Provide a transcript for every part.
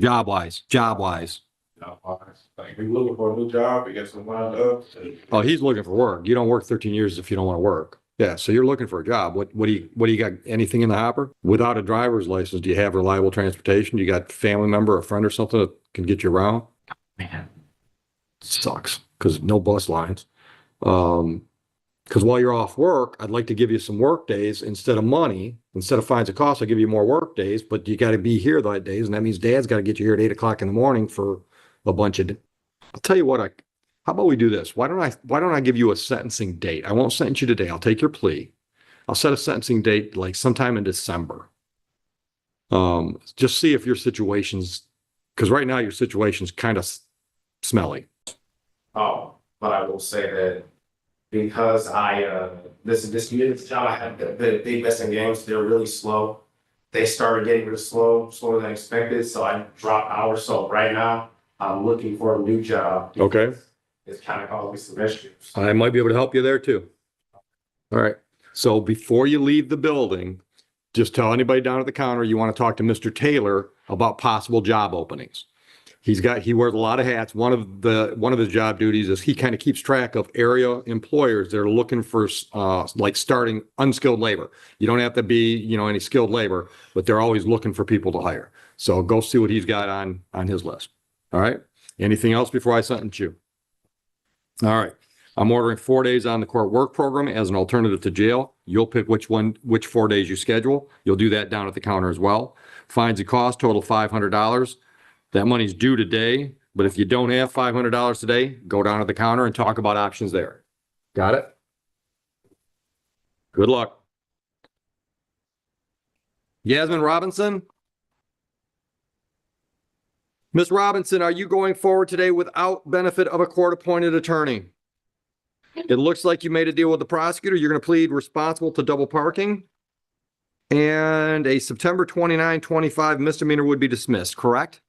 Job wise. Like, we looking for a new job, we got some lined up. Oh, he's looking for work. You don't work 13 years if you don't want to work. Yeah, so you're looking for a job. What do you got? Anything in the hopper? Without a driver's license, do you have reliable transportation? You got family member, a friend or something that can get you around? Man, sucks because no bus lines. Because while you're off work, I'd like to give you some work days instead of money. Instead of fines and costs, I'll give you more work days, but you got to be here that days. And that means dad's got to get you here at 8 o'clock in the morning for a bunch of, I'll tell you what, how about we do this? Why don't I give you a sentencing date? I won't sentence you today. I'll take your plea. I'll set a sentencing date like sometime in December. Just see if your situation's, because right now your situation's kind of smelly. Oh, but I will say that because this unit job, I had the big vesting games, they're really slow. They started getting really slower than expected, so I dropped hours. So right now, I'm looking for a new job. Okay. It's kind of causing me some issues. I might be able to help you there too. All right. So before you leave the building, just tell anybody down at the counter you want to talk to Mr. Taylor about possible job openings. He wears a lot of hats. One of his job duties is he kind of keeps track of area employers that are looking for like starting unskilled labor. You don't have to be, any skilled labor, but they're always looking for people to hire. So go see what he's got on his list. All right. Anything else before I sentence you? All right. I'm ordering 4 days on the court work program as an alternative to jail. You'll pick which 4 days you schedule. You'll do that down at the counter as well. Fines and costs total $500. That money's due today, but if you don't have $500 today, go down to the counter and talk about options there. Got it? Good luck. Yasmin Robinson? Ms. Robinson, are you going forward today without benefit of a court-appointed attorney? It looks like you made a deal with the prosecutor. You're going to plead responsible to double parking. And a September 29, 25 misdemeanor would be dismissed, correct?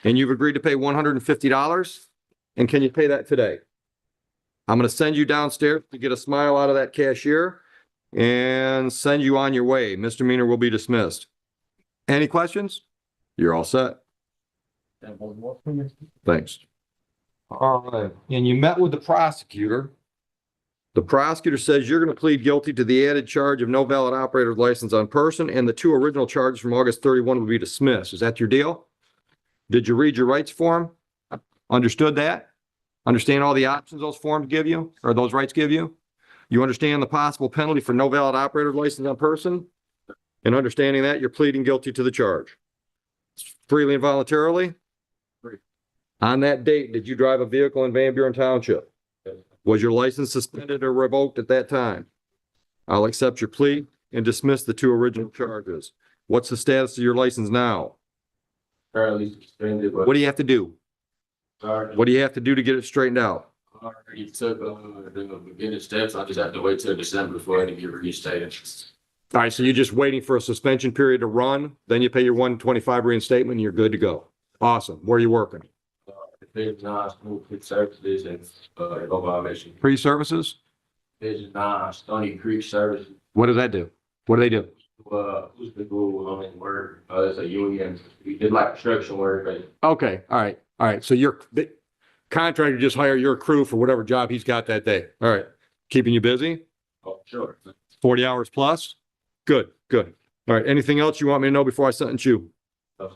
And you've agreed to pay $150. And can you pay that today? I'm going to send you downstairs to get a smile out of that cashier and send you on your way. Misdemeanor will be dismissed. Any questions? You're all set. Thanks. All right. And you met with the prosecutor. The prosecutor says you're going to plead guilty to the added charge of no valid operator's license on person, and the 2 original charges from August 31 will be dismissed. Is that your deal? Did you read your rights form? Understood that? Understand all the options those forms give you, or those rights give you? You understand the possible penalty for no valid operator's license on person? And understanding that, you're pleading guilty to the charge. Freely and voluntarily? Free. On that date, did you drive a vehicle in Van Buren Township? Yes. Was your license suspended or revoked at that time? I'll accept your plea and dismiss the 2 original charges. What's the status of your license now? Currently suspended. What do you have to do? What do you have to do to get it straightened out? I already took the beginning steps. I just have to wait till December before I can get reinstated. All right, so you're just waiting for a suspension period to run, then you pay your $125 reinstatement and you're good to go. Awesome. Where are you working? Division 9 School Creek Services and no violation. Pre-services? Division 9 Stony Creek Services. What does that do? What do they do? Who's the rule on it work? It's a union. We did like construction work, but Okay, all right. So the contractor just hire your crew for whatever job he's got that day. All right. Keeping you busy? oh, sure. 40 hours plus? Good. All right. Anything else you want me to know before I sentence you? Okay.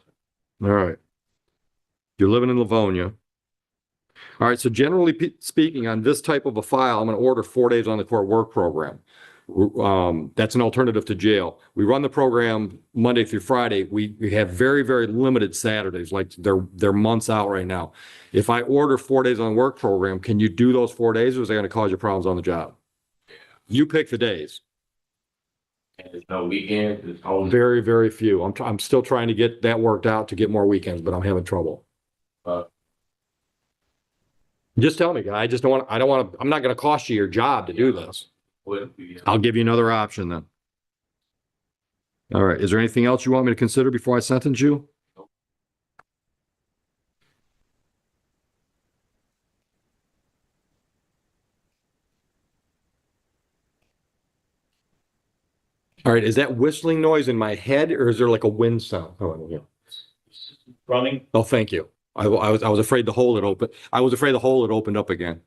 All right. You're living in Livonia. All right. So generally speaking, on this type of a file, I'm going to order 4 days on the court work program. That's an alternative to jail. We run the program Monday through Friday. We have very, very limited Saturdays, like they're months out right now. If I order 4 days on the work program, can you do those 4 days, or is that going to cause you problems on the job? You pick the days. And there's no weekend. It's only Very, very few. I'm still trying to get that worked out to get more weekends, but I'm having trouble. Just tell me, guy. I'm not going to cost you your job to do this. I'll give you another option then. All right. Is there anything else you want me to consider before I sentence you? All right. Is that whistling noise in my head, or is there like a wind sound? Oh, yeah. running. Oh, thank you. I was afraid the hole had opened. I was afraid the hole had opened up again.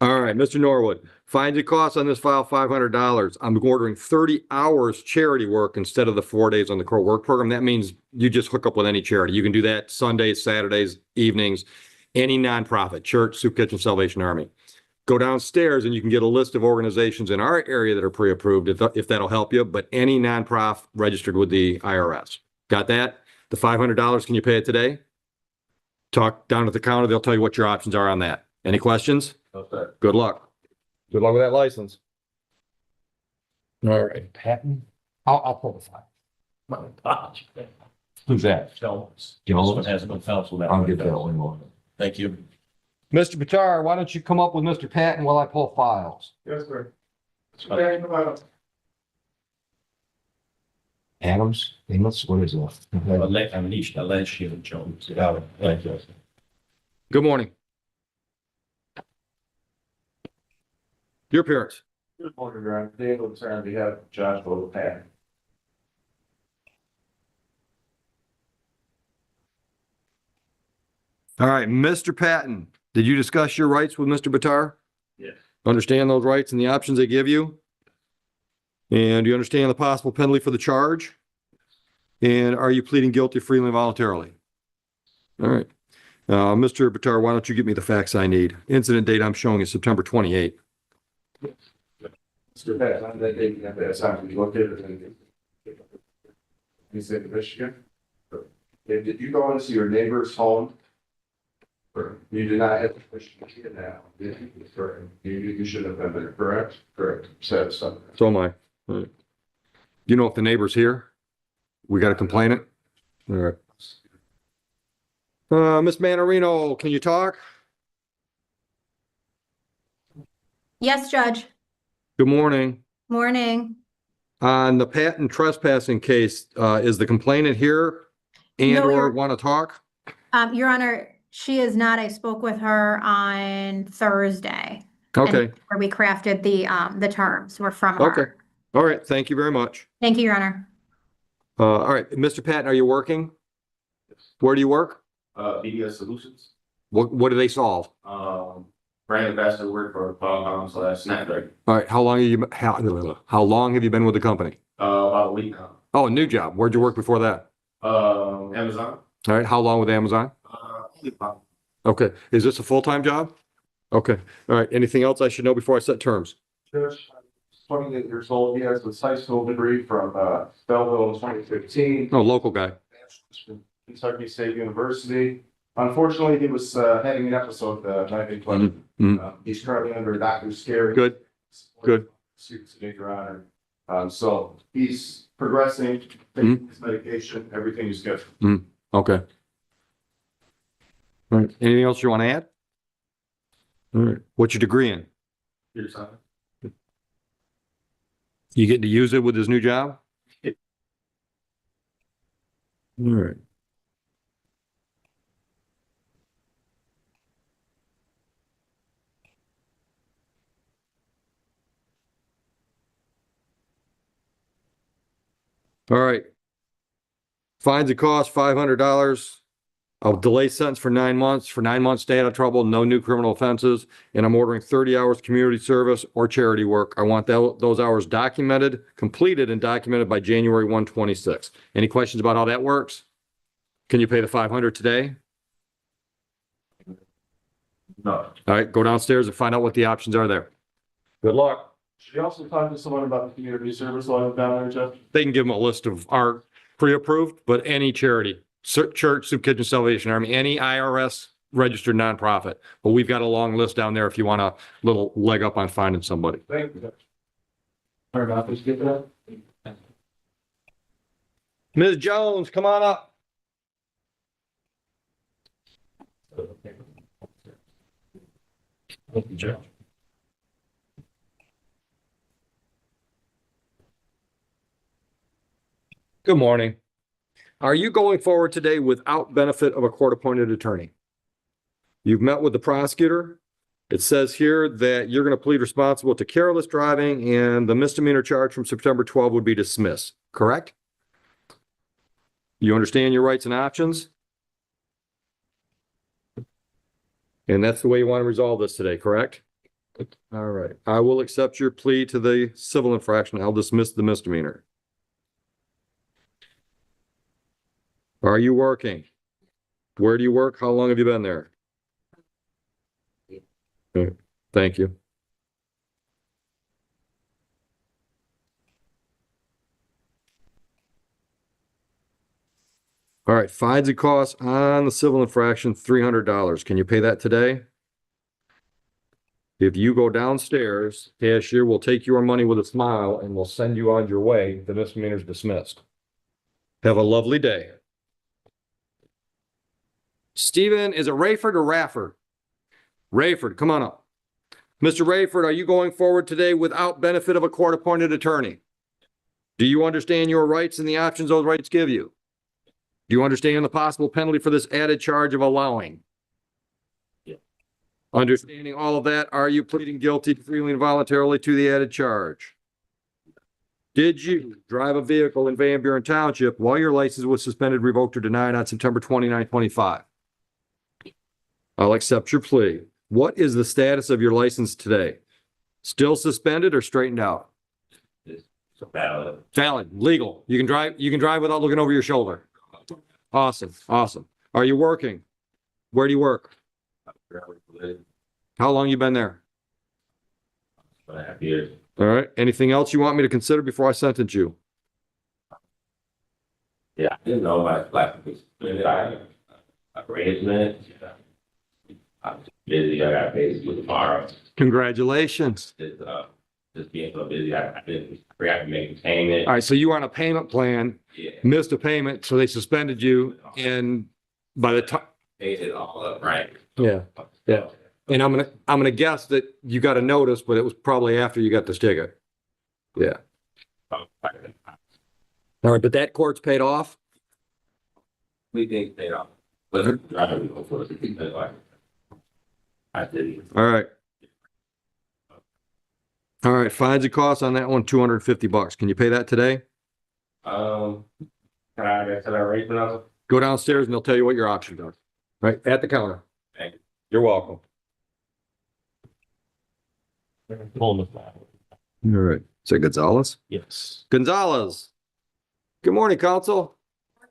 All right, Mr. Norwood, fines and costs on this file, $500. I'm ordering 30 hours charity work instead of the 4 days on the court work program. That means you just hook up with any charity. You can do that Sundays, Saturdays, evenings, any nonprofit, church, soup kitchen, Salvation Army. Go downstairs and you can get a list of organizations in our area that are pre-approved if that'll help you, but any nonprofit registered with the IRS. Got that? The $500, can you pay it today? Talk down at the counter. They'll tell you what your options are on that. Any questions? Okay. Good luck. Good luck with that license. All right. Patton. I'll pull the file. My gosh. Who's that? Jones. Jones? This one has no counsel now. I'll get that one more. Thank you. Mr. Bitar, why don't you come up with Mr. Patton while I pull files? Yes, sir. Adams, Amos, what is that? Alessio Jones. Thank you. Good morning. Your appearance. Good morning, Your Honor. Dave Luther on behalf of Judge Oakley. All right, Mr. Patton, did you discuss your rights with Mr. Bitar? Yes. Understand those rights and the options they give you? And do you understand the possible penalty for the charge? And are you pleading guilty freely and voluntarily? All right. Mr. Bitar, why don't you give me the facts I need? Incident date I'm showing is September 28th. Mr. Pat, on that date, at that time, we located in the state of Michigan. And did you go into your neighbor's home? Or you did not have permission to get now, did you? Correct. You should have been there, correct? Correct. Satisfied. So am I. All right. You know if the neighbor's here? We got to complain it? All right. Ms. Manarino, can you talk? Yes, Judge. Good morning. Morning. On the patent trespassing case, is the complainant here and No, or Your- want to talk? Your Honor, she is not. I spoke with her on Thursday. Okay, Where we crafted the terms were from her. okay. All right, thank you very much. Thank you, Your Honor. All right, Mr. Patton, are you working? Where do you work? Media Solutions. What do they solve? Brand ambassador work for Snapdragon. All right, how long have you been with the company? About a week now. Oh, a new job. Where'd you work before that? Amazon. All right, how long with Amazon? Okay, is this a full-time job? Okay, all right, anything else I should know before I set terms? Judge, 28 years old, he has a high school degree from Belleville in 2015. Oh, local guy. Kentucky State University. Unfortunately, he was having an episode night in Clinton. He's currently under doctor's care. Good, good. Students in Your Honor. So he's progressing, taking his medication, everything is good. Okay. All right, anything else you want to add? All right, what's your degree in? Here's how. You getting to use it with his new job? All right. All right. Fines and costs, $500. I'll delay sentence for 9 months. For 9 months, stay out of trouble, no new criminal offenses. And I'm ordering 30 hours community service or charity work. I want those hours documented, completed and documented by January 1, 26. Any questions about how that works? Can you pay the 500 today? No. All right, go downstairs and find out what the options are there. Good luck. Should you also talk to someone about the community service while I'm down there, Jeff? They can give them a list of our pre-approved, but any charity, church, soup kitchen, Salvation Army, any IRS registered nonprofit. But we've got a long list down there if you want a little leg up on finding somebody. Thank you, Judge. All right, office, get that. Ms. Jones, come on up. Thank you, Judge. Good morning. Are you going forward today without benefit of a court-appointed attorney? You've met with the prosecutor It says here that you're going to plead responsible to careless driving and the misdemeanor charge from September 12 would be dismissed, correct? You understand your rights and options? And that's the way you want to resolve this today, correct? All right. I will accept your plea to the civil infraction. I'll dismiss the misdemeanor. Are you working? Where do you work? How long have you been there? Okay, thank you. All right, fines and costs on the civil infraction, $300. Can you pay that today? If you go downstairs, cashier will take your money with a smile and will send you on your way. The misdemeanor is dismissed. Have a lovely day. Stephen, is it Rayford or Rafford? Rayford, come on up. Mr. Rayford, are you going forward today without benefit of a court-appointed attorney? Do you understand your rights and the options those rights give you? Do you understand the possible penalty for this added charge of allowing? Yeah. Understanding all of that, are you pleading guilty freely and voluntarily to the added charge? Did you drive a vehicle in Van Buren Township while your license was suspended, revoked, or denied on September 29, 25? I'll accept your plea. What is the status of your license today? Still suspended or straightened out? It's valid. Valid, legal. You can drive without looking over your shoulder. Awesome, awesome. Are you working? Where do you work? How long you been there? 2.5 years. All right. Anything else you want me to consider before I sentence you? Yeah, I didn't know my life was arrangement. I'm busy. I got paid tomorrow. Congratulations. Just being so busy, I forgot to make a payment. All right. So you were on a payment plan, Yeah, missed a payment, so they suspended you. And by the time, paid it all up, right? yeah, yeah. And I'm gonna guess that you got a notice, but it was probably after you got this ticket. Yeah. All right. But that court's paid off. We did pay it off. But I don't know for it. I didn't. All right. All right. Fines and costs on that one, $250. Can you pay that today? Can I get to that rate now? Go downstairs and they'll tell you what your options are. Right at the counter. Thank you. You're welcome. Hold the file. All right. Is that Gonzalez? Yes. Gonzalez. Good morning, counsel.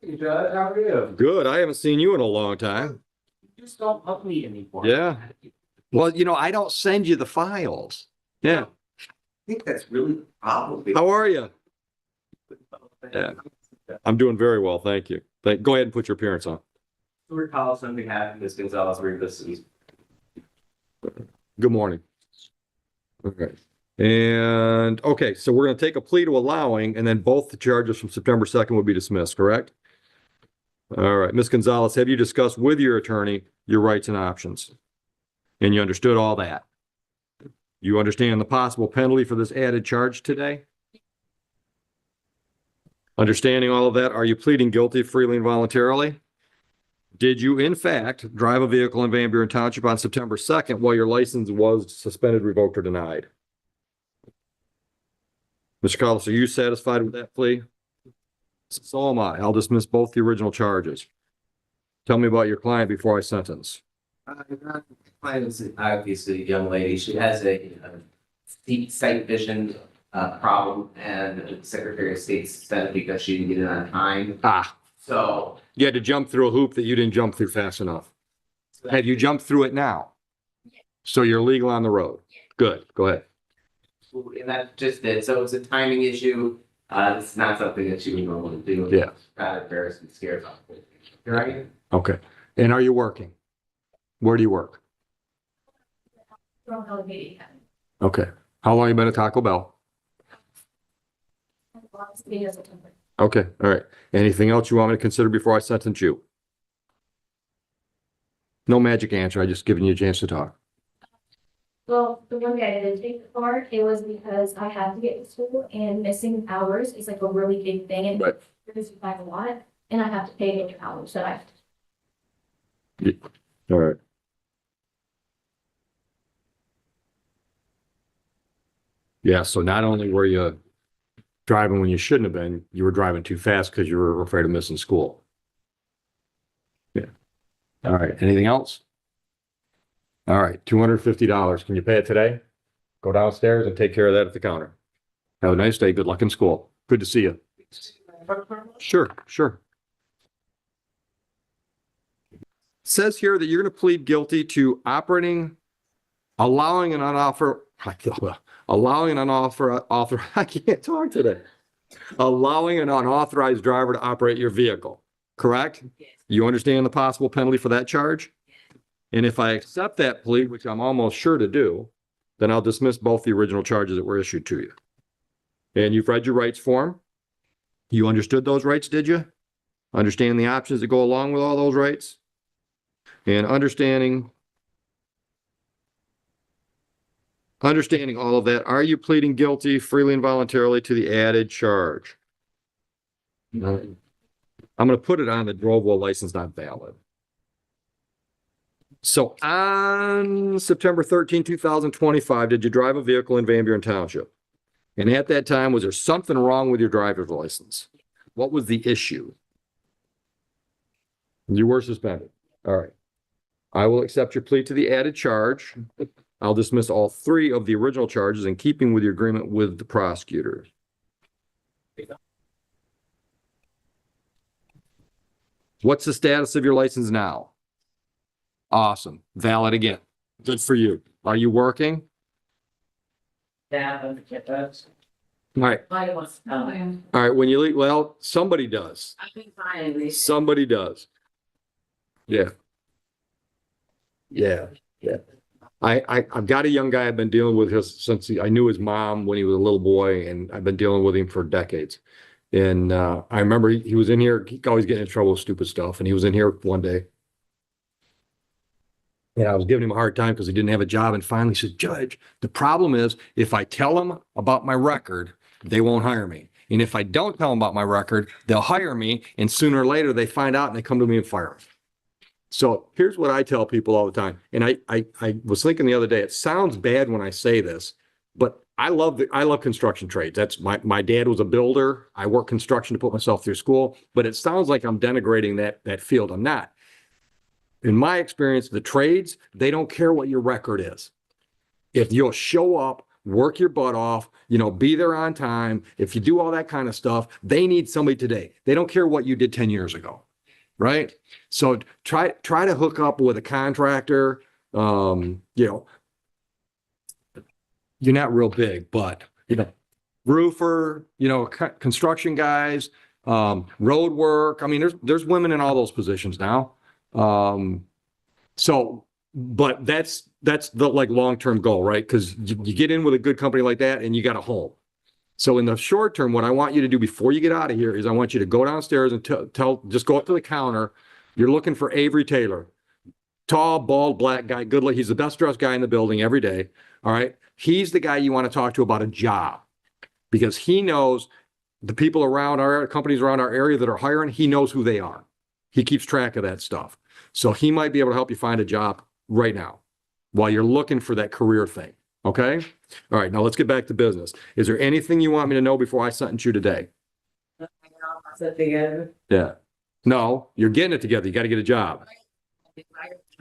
Hey, Judge, how are you? Good. I haven't seen you in a long time. You just don't love me anymore. Yeah. Well, I don't send you the files. Yeah. I think that's really the problem. How are you? Yeah. I'm doing very well. Thank you. Go ahead and put your appearance on. Stuart Collins on behalf of Ms. Gonzalez Rivas. Good morning. Okay. And, okay, so we're going to take a plea to allowing, and then both the charges from September 2nd will be dismissed, correct? All right. Ms. Gonzalez, have you discussed with your attorney your rights and options? And you understood all that? You understand the possible penalty for this added charge today? Understanding all of that, are you pleading guilty freely and voluntarily? Did you, in fact, drive a vehicle in Van Buren Township on September 2nd while your license was suspended, revoked, or denied? Mr. Collis, are you satisfied with that plea? So am I. I'll dismiss both the original charges. Tell me about your client before I sentence. My client is obviously a young lady. She has a deep sight vision problem, and the Secretary of State suspended because she didn't get it on time. Ah, So you had to jump through a hoop that you didn't jump through fast enough. Have you jumped through it now? So you're legal on the road? Good. Go ahead. and that's just it. So it's a timing issue. It's not something that she would normally do. Yeah. Rather embarrassed and scared of. Right? Okay. And are you working? Where do you work? Okay. How long you been at Taco Bell? Okay. All right. Anything else you want me to consider before I sentence you? No magic answer. I just giving you a chance to talk. Well, the one day I didn't take the car, it was because I had to get to school and missing hours is like a really big thing and Right. it's like a lot, and I have to pay extra hours that I. All right. Yeah, so not only were you driving when you shouldn't have been, you were driving too fast because you were afraid of missing school. Yeah. All right, anything else? All right, $250. Can you pay it today? Go downstairs and take care of that at the counter. Have a nice day. Good luck in school. Good to see you. Sure, sure. Says here that you're going to plead guilty to allowing an unauthorized, I can't talk today. Allowing an unauthorized driver to operate your vehicle, correct? You understand the possible penalty for that charge? And if I accept that plea, which I'm almost sure to do, then I'll dismiss both the original charges that were issued to you. And you've read your rights form. You understood those rights, did you? Understand the options that go along with all those rights? And understanding all of that, are you pleading guilty freely and voluntarily to the added charge? I'm going to put it on the Droville license not valid. So on September 13, 2025, did you drive a vehicle in Van Buren Township? And at that time, was there something wrong with your driver's license? What was the issue? You were suspended. All right. I will accept your plea to the added charge. I'll dismiss all three of the original charges in keeping with your agreement with the prosecutor. What's the status of your license now? Awesome. Valid again. Good for you. Are you working? Yeah, All right. All right. When you leave, well, somebody does. I've been fine. Somebody does. Yeah. Yeah. Yeah. I've got a young guy I've been dealing with since I knew his mom when he was a little boy, and I've been dealing with him for decades. And I remember he was in here, he always getting in trouble with stupid stuff. And he was in here one day. And I was giving him a hard time because he didn't have a job. And finally he said, Judge, the problem is if I tell them about my record, they won't hire me. And if I don't tell them about my record, they'll hire me. And sooner or later they find out and they come to me and fire me. So here's what I tell people all the time. And I was thinking the other day, it sounds bad when I say this, but I love construction trades. That's my dad was a builder. I worked construction to put myself through school, but it sounds like I'm denigrating that field. I'm not. In my experience, the trades, they don't care what your record is. If you'll show up, work your butt off, be there on time, if you do all that kind of stuff, they need somebody today. They don't care what you did 10 years ago, right? So try to hook up with a contractor. You're not real big, but roofer, construction guys, road work. I mean, there's women in all those positions now. But that's the long-term goal, right? Because you get in with a good company like that and you got a home. So in the short term, what I want you to do before you get out of here is I want you to go downstairs and just go up to the counter. You're looking for Avery Taylor, tall, bald, black guy, good look. He's the best dressed guy in the building every day. All right. He's the guy you want to talk to about a job because he knows the people around our companies around our area that are hiring. He knows who they are. He keeps track of that stuff. So he might be able to help you find a job right now while you're looking for that career thing. Okay. All right. Now let's get back to business. Is there anything you want me to know before I sentence you today? Yeah. No, you're getting it together. You got to get a job.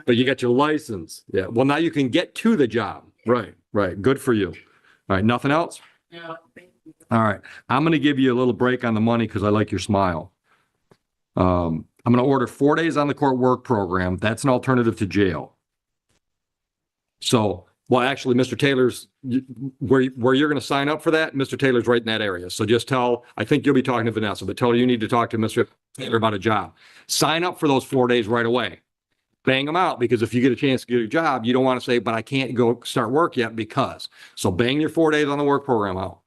But you got your license. Yeah. Well, now you can get to the job. Right. Right. Good for you. All right. Nothing else? No. All right. I'm going to give you a little break on the money because I like your smile. I'm going to order 4 days on the court work program. That's an alternative to jail. So, well, actually, Mr. Taylor's where you're going to sign up for that. Mr. Taylor's right in that area. So just I think you'll be talking to Vanessa, but tell her you need to talk to Mr. Taylor about a job. Sign up for those 4 days right away. Bang them out because if you get a chance to get a job, you don't want to say, but I can't go start work yet because. So bang your 4 days on the work program out.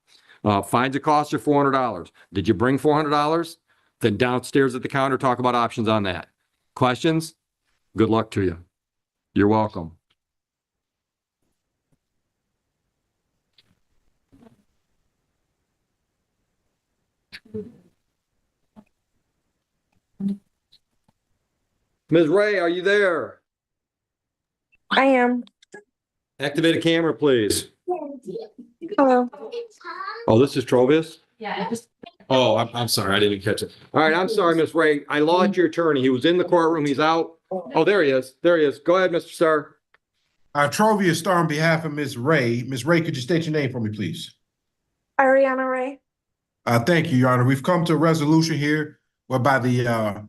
Fines and costs are $400. Did you bring $400? Then downstairs at the counter, talk about options on that. Questions? Good luck to you. You're welcome. Ms. Ray, are you there? I am. Activate a camera, please. Hello. Oh, this is Trovius? Yeah. Oh, I'm sorry. I didn't catch it. All right. I'm sorry, Miss Ray. I lost your attorney. He was in the courtroom. He's out. Oh, there he is. There he is. Go ahead, Mr. Starr. Trovia Star on behalf of Ms. Ray. Ms. Ray, could you state your name for me, please? Ariana Ray. Thank you, Your Honor. We've come to a resolution here whereby the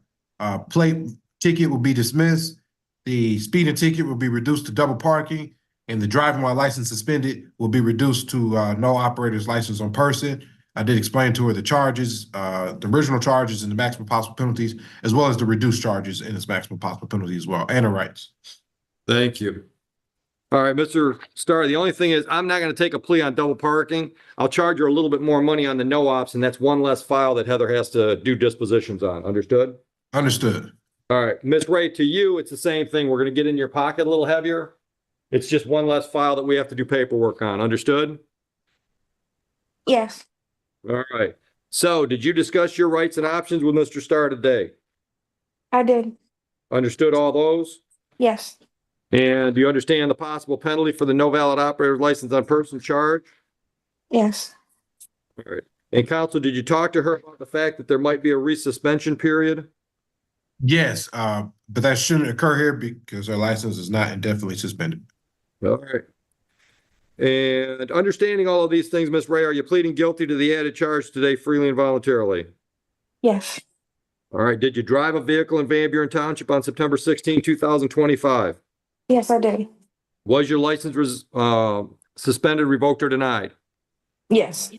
plate ticket will be dismissed, the speeding ticket will be reduced to double parking, and the driving while license suspended will be reduced to no operator's license on person. I did explain to her the charges, the original charges and the maximum possible penalties, as well as the reduced charges and its maximum possible penalty as well, and her rights. Thank you. All right, Mr. Starr, the only thing is I'm not going to take a plea on double parking. I'll charge her a little bit more money on the no ops, and that's one less file that Heather has to do dispositions on. Understood? Understood. All right, Ms. Ray, to you, it's the same thing. We're going to get in your pocket a little heavier. It's just one less file that we have to do paperwork on. Understood? Yes, All right. So did you discuss your rights and options with Mr. Starr today? I did. Understood all those? Yes, And do you understand the possible penalty for the no valid operator's license on person charge? yes, All right. And counsel, did you talk to her about the fact that there might be a resuspension period? Yes, but that shouldn't occur here because her license is not indefinitely suspended. All right. And understanding all of these things, Ms. Ray, are you pleading guilty to the added charge today freely and voluntarily? yes, All right. Did you drive a vehicle in Van Buren Township on September 16, 2025? yes, I did. Was your license suspended, revoked, or denied? Yes.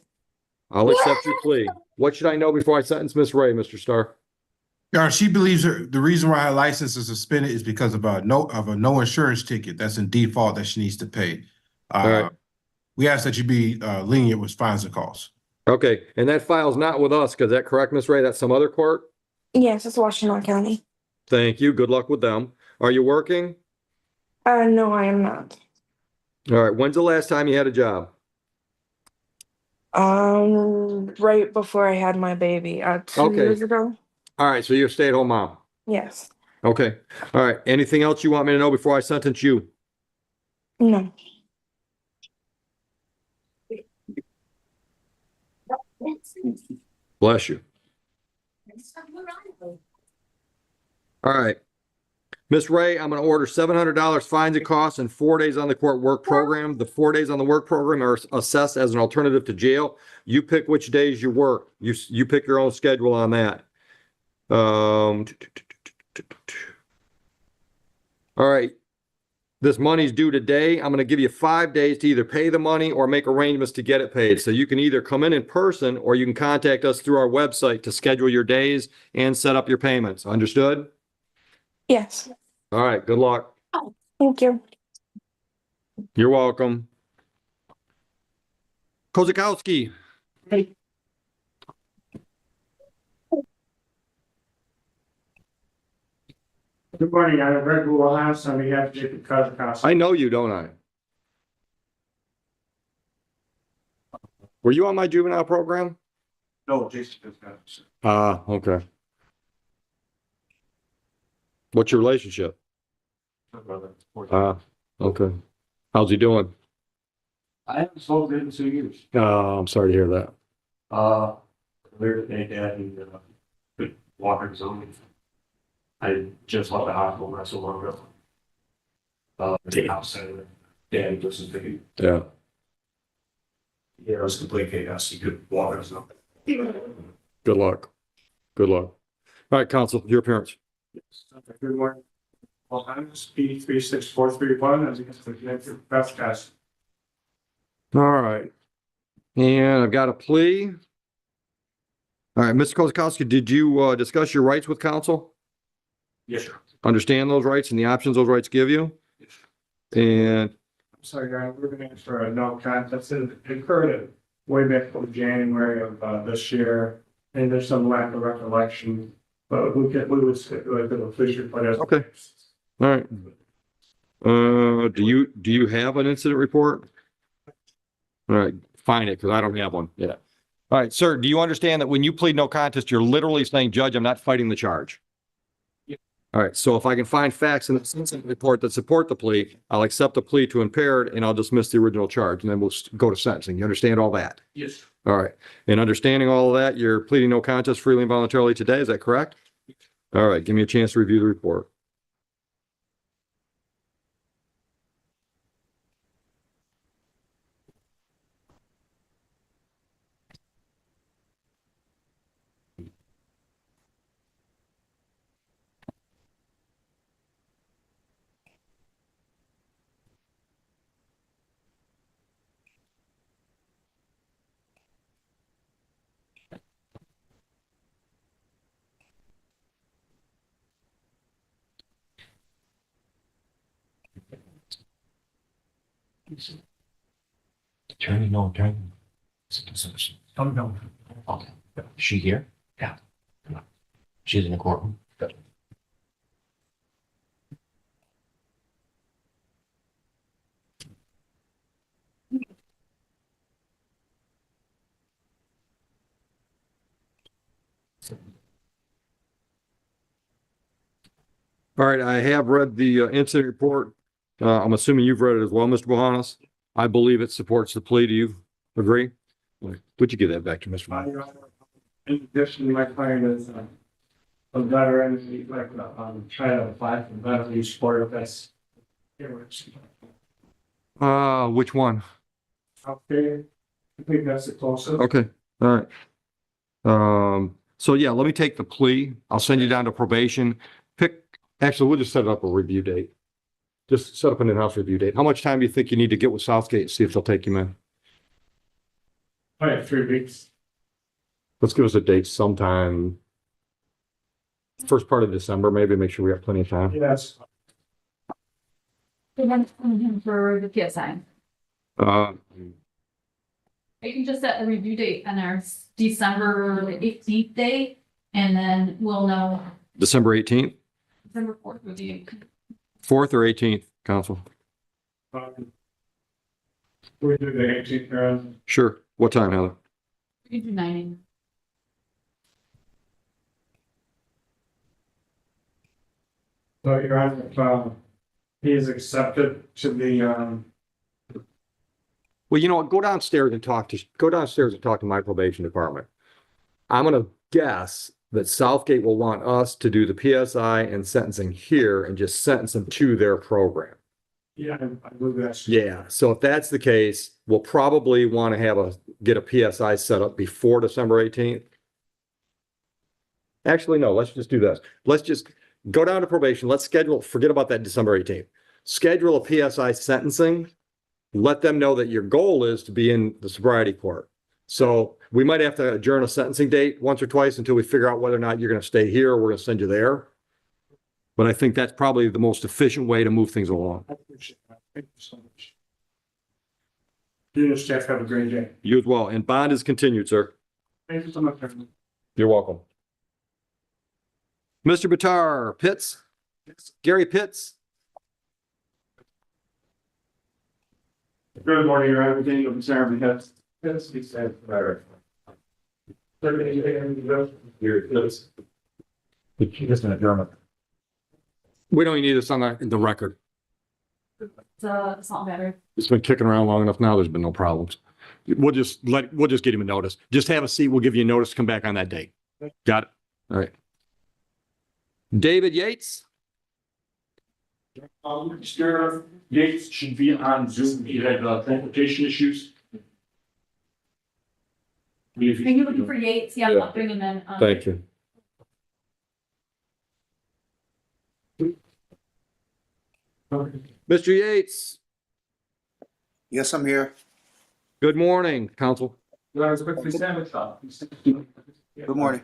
I'll accept your plea. What should I know before I sentence Ms. Ray, Mr. Starr? She believes the reason why her license is suspended is because of a no insurance ticket that's in default that she needs to pay. All right. We ask that you be lenient with fines and costs. Okay. And that file's not with us. Is that correct, Ms. Ray? That's some other court? Yes, it's Washington County. Thank you. Good luck with them. Are you working? No, I am not. All right. When's the last time you had a job? Right before I had my baby, 2 Okay. years ago. All right. So you're a stay-at-home mom. Yes. Okay. All right. Anything else you want me to know before I sentence you? No. Bless you. All right. Ms. Ray, I'm going to order $700 fines and costs and 4 days on the court work program. The 4 days on the work program are assessed as an alternative to jail. You pick which days you work. You pick your own schedule on that. All right. This money's due today. I'm going to give you 5 days to either pay the money or make arrangements to get it paid. So you can either come in person or you can contact us through our website to schedule your days and set up your payments. Understood? Yes. All right. Good luck. Thank you. You're welcome. Kozakowski. Good morning, I'm Greg House on behalf of Jacob Kozakowski. I know you, don't I? Were you on my juvenile program? No, Jason is not. Okay. What's your relationship? Okay. How's he doing? I haven't spoken to him in 2 years. I'm sorry to hear that. Earlier today, Dad, he could walk on his own. I just left the hospital not so long ago. The outside of it, Dad doesn't think Yeah. it was complete chaos. He could walk on his own. Good luck. Good luck. All right, counsel, your appearance. Good morning. Well, I'm SP 36431 as against the connected Beth Cast. All right. And I've got a plea. All right, Mr. Kozakowski, did you discuss your rights with counsel? Yes, sir. Understand those rights and the options those rights give you? And I'm sorry, Your Honor, we're going to ask for a no contest. It occurred way back in January of this year, and there's some lack of recollection, but we would stick with the official. Okay. All right. Do you have an incident report? All right, find it because I don't have one. Yeah. All right, sir, do you understand that when you plead no contest, you're literally saying, Judge, I'm not fighting the charge? Yeah. All right, so if I can find facts in the sentencing report that support the plea, I'll accept the plea to impaired and I'll dismiss the original charge and then we'll go to sentencing. You understand all that? Yes. All right. In understanding all of that, you're pleading no contest freely and voluntarily today. Is that correct? All right, give me a chance to review the report. Attorney, no attorney. Oh, no. Okay. She here? Yeah. She's in the courtroom. Good. All right, I have read the incident report. I'm assuming you've read it as well, Mr. Bohannes. I believe it supports the plea. Do you agree? Would you give that back to Mr. Bohannes? Your Honor, in addition, my client is a veteran, he's like, trying to apply for veteran support of this. Which one? Okay, I think that's the closest. Okay, all right. So yeah, let me take the plea. I'll send you down to probation. Actually, we'll just set up a review date. Just set up an in-house review date. How much time do you think you need to get with Southgate, see if they'll take you in? All right, 3 weeks. Let's give us a date sometime. First part of December, maybe, make sure we have plenty of time. Yes. For the PSI. You can just set the review date on our December 18th date, and then we'll know December 18th, December 4th would be. 4th or 18th, counsel? We do the 18th round. Sure. What time, Heather? We can do 9 a.m. So Your Honor, he is accepted to the, Well, you know what? Go downstairs and talk to my probation department. I'm gonna guess that Southgate will want us to do the PSI and sentencing here and just sentence them to their program. yeah, I believe that's. Yeah, so if that's the case, we'll probably want to get a PSI set up before December 18th. Actually, no, let's just do this. Let's just go down to probation. Let's forget about that December 18th. Schedule a PSI sentencing. Let them know that your goal is to be in the sobriety court. So we might have to adjourn a sentencing date once or twice until we figure out whether or not you're going to stay here or we're going to send you there. But I think that's probably the most efficient way to move things along. I appreciate that. Thank you so much. You and your staff have a great day. You as well. And bond is continued, sir. Thank you so much, everyone. You're welcome. Mr. Bitar, Pitts, Gary Pitts. Good morning, Your Honor. Daniel Sarah, has. Yes, he said. We don't need this on the record. It's not better. It's been kicking around long enough now. There's been no problems. We'll just get him a notice. Just have a seat. We'll give you a notice to come back on that date. Got it? All right. David Yates. Mr. Yates should be on Zoom. He had transportation issues. Are you looking for Yates? Yeah, I'll bring him in. Thank you. Mr. Yates. Yes, I'm here. Good morning, counsel. Good morning.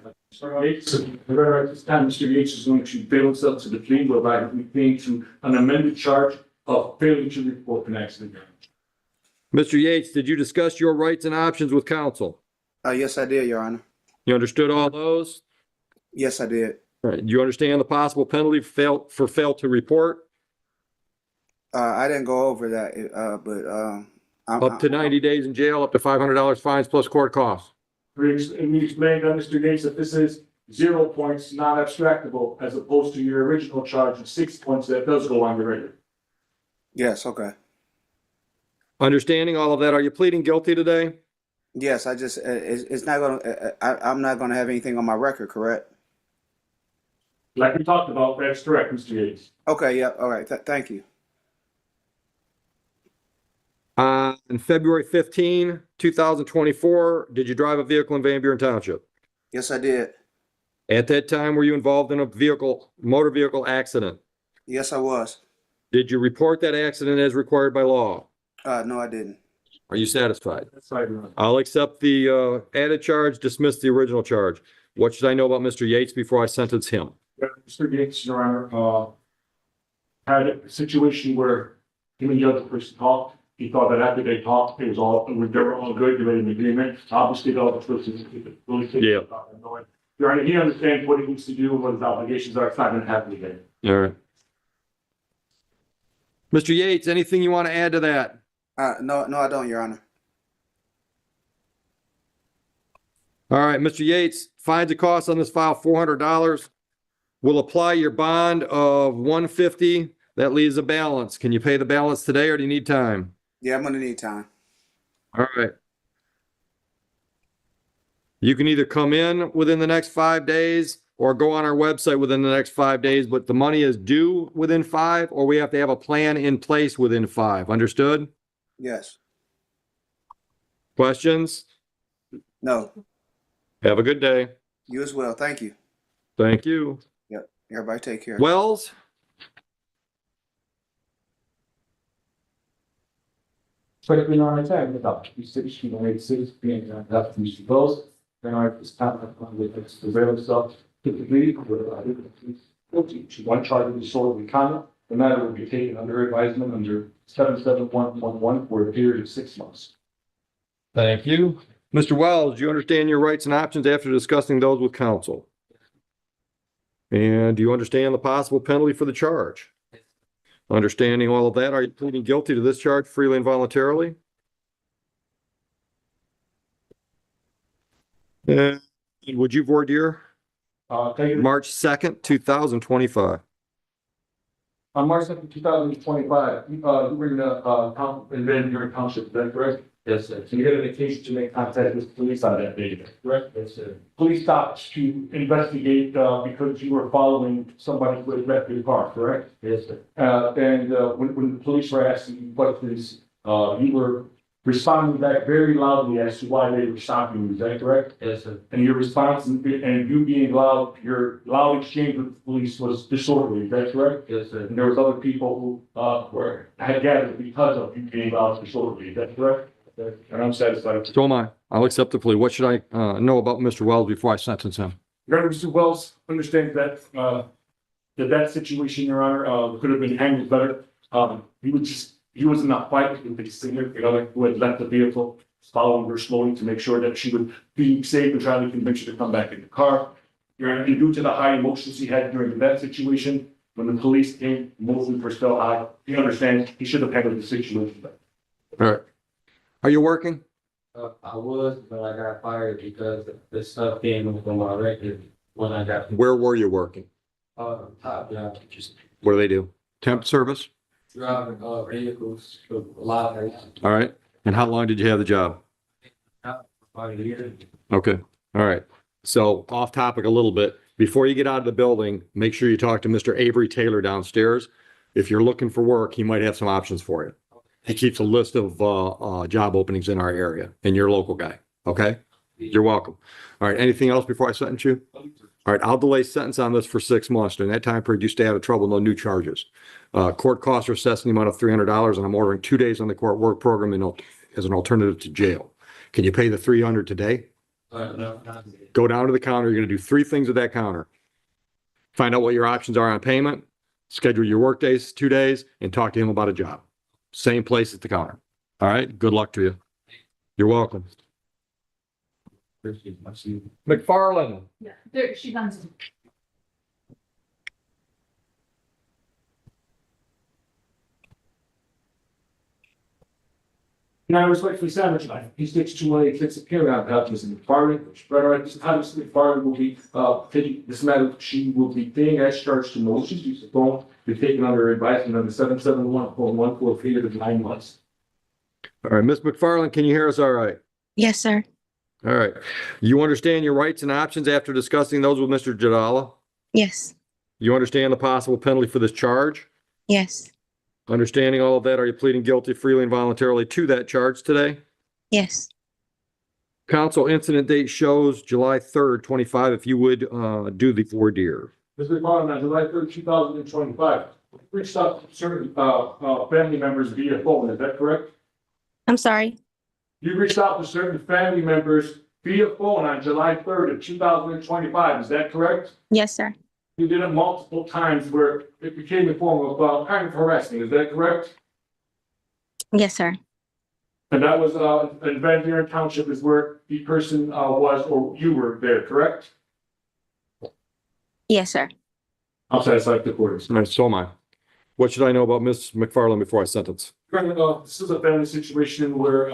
Yates, at this time, Mr. Yates is going to bail himself to the plea whereby he'll be paying to an amended charge of failing to report an accident. Mr. Yates, did you discuss your rights and options with counsel? Yes, I did, Your Honor. You understood all those? Yes, I did. All right. Do you understand the possible penalty for fail to report? I didn't go over that, but Up to 90 days in jail, up to $500 fines plus court costs. We explained to Mr. Yates that this is 0 points, non-abstractable, as opposed to your original charge of 6 points that does go on your record. Yes, okay. Understanding all of that, are you pleading guilty today? Yes, I just, it's not gonna, I'm not gonna have anything on my record, correct? Like we talked about, that's correct, Mr. Yates. Okay, yeah, all right, thank you. On February 15, 2024, did you drive a vehicle in Van Buren Township? Yes, I did. At that time, were you involved in a motor vehicle accident? Yes, I was. Did you report that accident as required by law? No, I didn't. Are you satisfied? That's right, Your Honor. I'll accept the added charge, dismiss the original charge. What should I know about Mr. Yates before I sentence him? Mr. Yates, Your Honor, had a situation where him and the other person talked. He thought that after they talked, they were all good, they made an agreement. Obviously, the other person really thinks Yeah. about it. Your Honor, he understands what he needs to do and what his obligations are. It's not gonna happen again. All right. Mr. Yates, anything you want to add to that? No, I don't, Your Honor. All right, Mr. Yates, fines and costs on this file, $400. We'll apply your bond of $150. That leaves a balance. Can you pay the balance today or do you need time? Yeah, I'm gonna need time. All right. You can either come in within the next 5 days or go on our website within the next 5 days, but the money is due within 5, or we have to have a plan in place within 5. Understood? Yes. Questions? No. Have a good day. You as well. Thank you. Thank you. Yep. Everybody take care. Wells? Critically non-attack, without being that from both, then I was with the real stuff, typically, one charge of disorderly conduct, the matter will be taken under advisement under 771.1 for a period of 6 months. Thank you. Mr. Wells, do you understand your rights and options after discussing those with counsel? And do you understand the possible penalty for the charge? Understanding all of that, are you pleading guilty to this charge freely and voluntarily? And would you voir dire? March 2nd, 2025. On March 2nd, 2025, you were in Van Buren Township, is that correct? Yes, sir. So you had an occasion to make contact with the police on that day, correct? Yes, sir. Police stopped to investigate because you were following somebody who had wrecked your car, correct? Yes, sir. And when the police were asking you questions, you were responding back very loudly as to why they were stopping you, is that correct? Yes, sir. And your response and you being loud, your loud exchange with the police was disorderly, is that correct? Yes, sir. And there was other people who had gathered because of you being loud and disorderly, is that correct? And I'm satisfied. So am I. I'll accept the plea. What should I know about Mr. Wells before I sentence him? Your Honor, Mr. Wells, understand that that situation, Your Honor, could have been handled better. He was in a fight with the significant other who had left the vehicle, following her slowly to make sure that she would be safe and trying to convince her to come back in the car. Your Honor, and due to the high emotions he had during that situation, when the police came, emotions were still high. He understands he should have handled the situation better. All right. Are you working? I was, but I got fired because this stuff came up on my record when I got, Where were you working? top job, just What do they do? Temp service? driving, vehicles, a lot of, All right. And how long did you have the job? about a year. Okay. All right. So off topic a little bit. Before you get out of the building, make sure you talk to Mr. Avery Taylor downstairs. If you're looking for work, he might have some options for you. He keeps a list of job openings in our area, and you're a local guy. Okay? You're welcome. All right. Anything else before I sentence you? All right. I'll delay sentence on this for 6 months. During that time period, you stay out of trouble, no new charges. Court costs are assessed in the amount of $300, and I'm ordering 2 days on the court work program as an alternative to jail. Can you pay the $300 today? No, Go down to the counter. You're going to do 3 things at that counter. Find out what your options are on payment, schedule your work days, 2 days, and talk to him about a job. Same place at the counter. All right. Good luck to you. You're welcome. McFarland. Yeah, there, she's on Zoom. And I respectfully sandwich knife. He sticks to one, he takes a carry out, Mr. McFarland, spread right, this time Mr. McFarland will be, taking this matter, she will be paying as charged to no issues, use the phone, be taken under advisement under 771.1 for a period of 9 months. All right, Ms. McFarland, can you hear us all right? Yes, sir. All right. You understand your rights and options after discussing those with Mr. Jadala? Yes. You understand the possible penalty for this charge? Yes. Understanding all of that, are you pleading guilty freely and voluntarily to that charge today? Yes. Council incident date shows July 3rd, 25, if you would do the voir dire. Mr. McFarland, on July 3rd, 2025, reached out to certain, family members via phone, is that correct? I'm sorry. You reached out to certain family members via phone on July 3rd of 2025, is that correct? Yes, sir. You did it multiple times where it became a form of kind of harassing, is that correct? Yes, sir. And that was in Van Buren Township is where the person was, or you were there, correct? Yes, sir. I'm satisfied with the court. All right, so am I. What should I know about Ms. McFarland before I sentence? This is a family situation where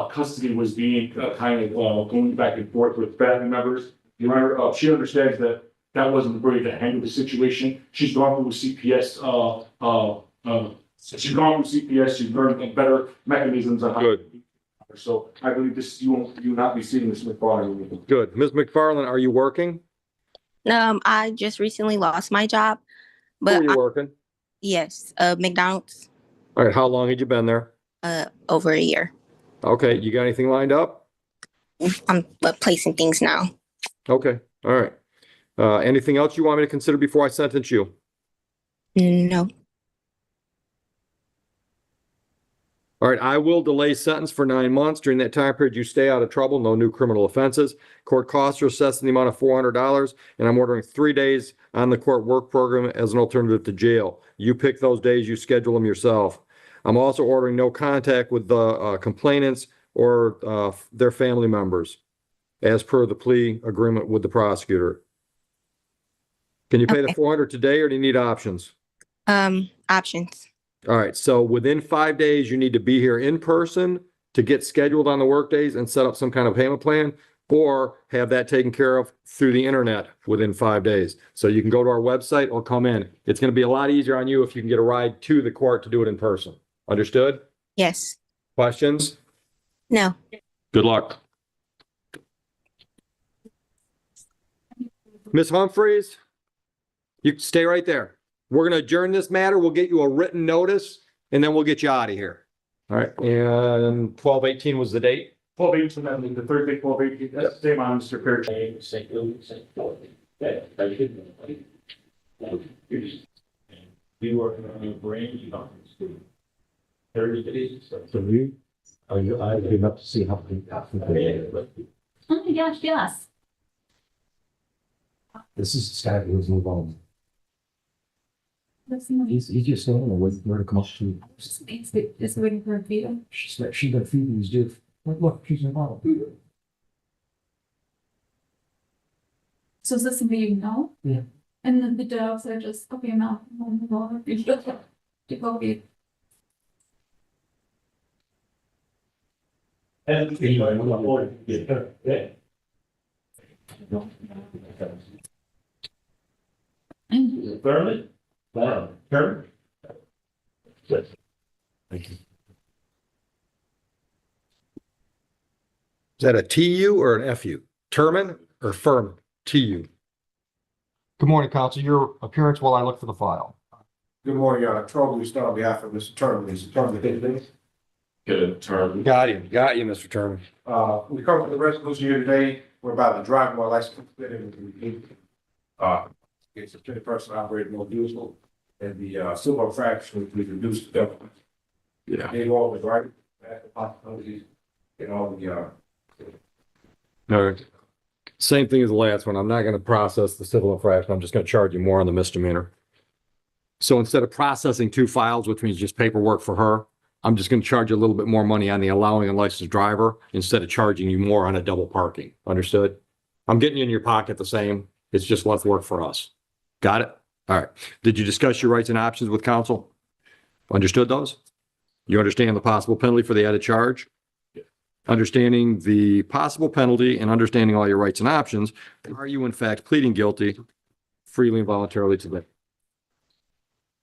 custody was being kind of going back and forth with family members. Your Honor, she understands that that wasn't the way to handle the situation. She's gone through CPS. She's gone through CPS. She's learned better mechanisms on how. Good. So I believe this you will not be seeing this McFarland. Good. Ms. McFarland, are you working? I just recently lost my job, Where but are you working? yes, McDonald's, All right, how long had you been there? over a year. Okay, you got anything lined up? I'm placing things now. Okay, all right. Anything else you want me to consider before I sentence you? No. All right, I will delay sentence for 9 months. During that time period, you stay out of trouble, no new criminal offenses. Court costs are assessed in the amount of $400, and I'm ordering 3 days on the court work program as an alternative to jail. You pick those days, you schedule them yourself. I'm also ordering no contact with the complainants or their family members, as per the plea agreement with the prosecutor. Can you pay the Okay. $400 today, or do you need options? Options. All right, so within 5 days, you need to be here in person to get scheduled on the work days and set up some kind of payment plan, or have that taken care of through the internet within 5 days. So you can go to our website or come in. It's going to be a lot easier on you if you can get a ride to the court to do it in person. Understood? Yes. Questions? No. Good luck. Ms. Humphreys, you stay right there. We're going to adjourn this matter. We'll get you a written notice, and then we'll get you out of here. All right, and 12/18 was the date? 12/18, the third day, 12/18, that's the same on Mr. Fair. You are on your brain, you don't. 30 days. So you, I came up to see how. Oh my gosh, yes. This is Scott, who's moved on. That's not. He's just saying, where to come up to. Just waiting for a video. She's got feelings, dude. Look, she's involved. So is this something you know? Yeah. And then the dogs are just open your mouth and move over. Okay. Thurman? Wow. Thurman? Thank you. Is that a TU or an FU? Terman or Furman? TU. Good morning, counsel. Your appearance while I look for the file. Good morning, Trouble, we start on behalf of Mr. Turner. Mr. Turner, Good term. Got you, Mr. Terman. we come to the resolution here today, whereby the driving while license it's a 20-person operating no vehicle, and the silver fraction would be reduced to double. Yeah. They all the right, the possibilities, and all the All right. Same thing as the last one. I'm not going to process the civil infraction. I'm just going to charge you more on the misdemeanor. So instead of processing 2 files, which means just paperwork for her, I'm just going to charge you a little bit more money on the allowing a licensed driver instead of charging you more on a double parking. Understood? I'm getting you in your pocket the same. It's just less work for us. Got it? All right. Did you discuss your rights and options with counsel? Understood those? You understand the possible penalty for the added charge? Understanding the possible penalty and understanding all your rights and options, are you in fact pleading guilty freely and voluntarily today?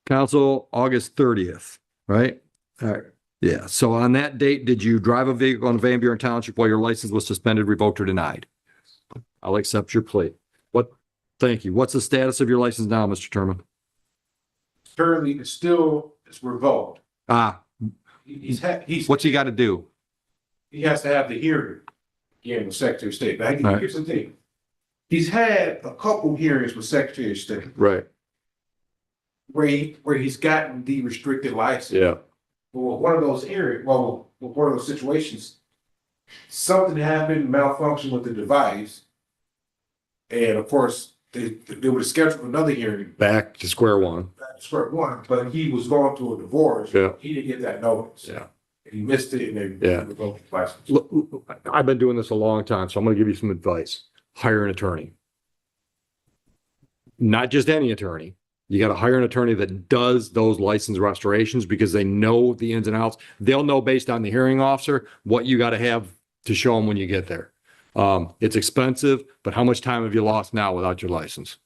Counsel, August 30th, right? All right. Yeah. So on that date, did you drive a vehicle in Van Buren Township while your license was suspended, revoked, or denied? I'll accept your plea. Thank you. What's the status of your license now, Mr. Turman? Currently, it's revoked. What's he got to do? He has to have the hearing again with Secretary of State. But Right. here's the thing. He's had a couple hearings with Secretary of State Right. where he's gotten the restricted license. Yeah. Well, one of those situations, something happened, malfunction with the device. And of course, they would have scheduled another hearing Back to square one. back to square one, but he was going through a divorce. Yeah. He didn't get that notice. Yeah. He missed it and they Yeah. revoked his license. Look, I've been doing this a long time, so I'm going to give you some advice. Hire an attorney. Not just any attorney. You got to hire an attorney that does those license restorations because they know the ins and outs. They'll know based on the hearing officer what you got to have to show them when you get there. It's expensive, but how much time have you lost now without your license?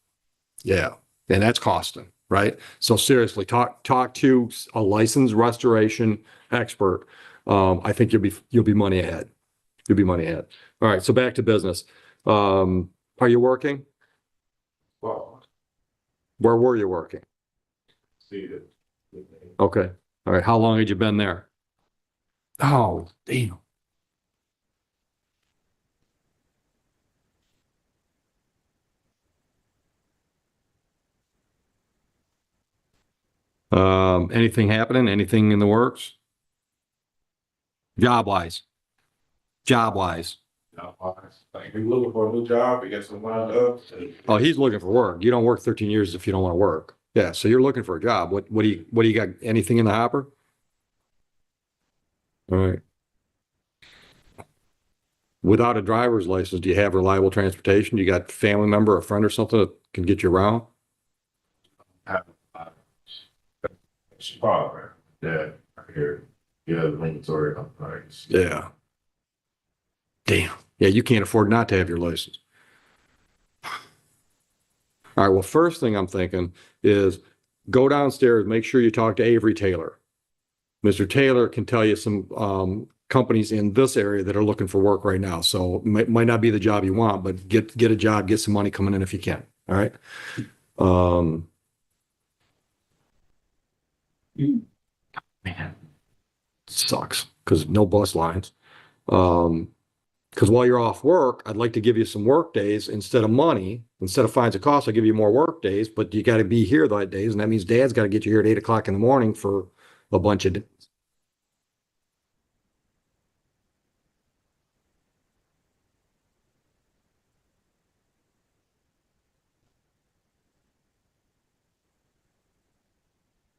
Yeah, and that's costing, right? So seriously, talk to a licensed restoration expert. I think you'll be money ahead. You'll be money ahead. All right, so back to business. Are you working? Well, Where were you working? see that. Okay. All right. How long had you been there? Oh, damn. Anything happening? Anything in the works? Job wise. Like, he's looking for a new job, he gets some lined up. Oh, he's looking for work. You don't work 13 years if you don't want to work. Yeah. So you're looking for a job. What do you got? Anything in the hopper? All right. Without a driver's license, do you have reliable transportation? You got family member, a friend or something that can get you around? Father, dad, here, inventory of things. Yeah. Damn. Yeah, you can't afford not to have your license. All right. Well, first thing I'm thinking is go downstairs, make sure you talk to Avery Taylor. Mr. Taylor can tell you some companies in this area that are looking for work right now. So it might not be the job you want, but get a job, get some money coming in if you can. All right. Man, sucks because no bus lines. Because while you're off work, I'd like to give you some work days instead of money. Instead of fines and costs, I'll give you more work days, but you got to be here that days. And that means dad's got to get you here at 8 o'clock in the morning for a bunch of days.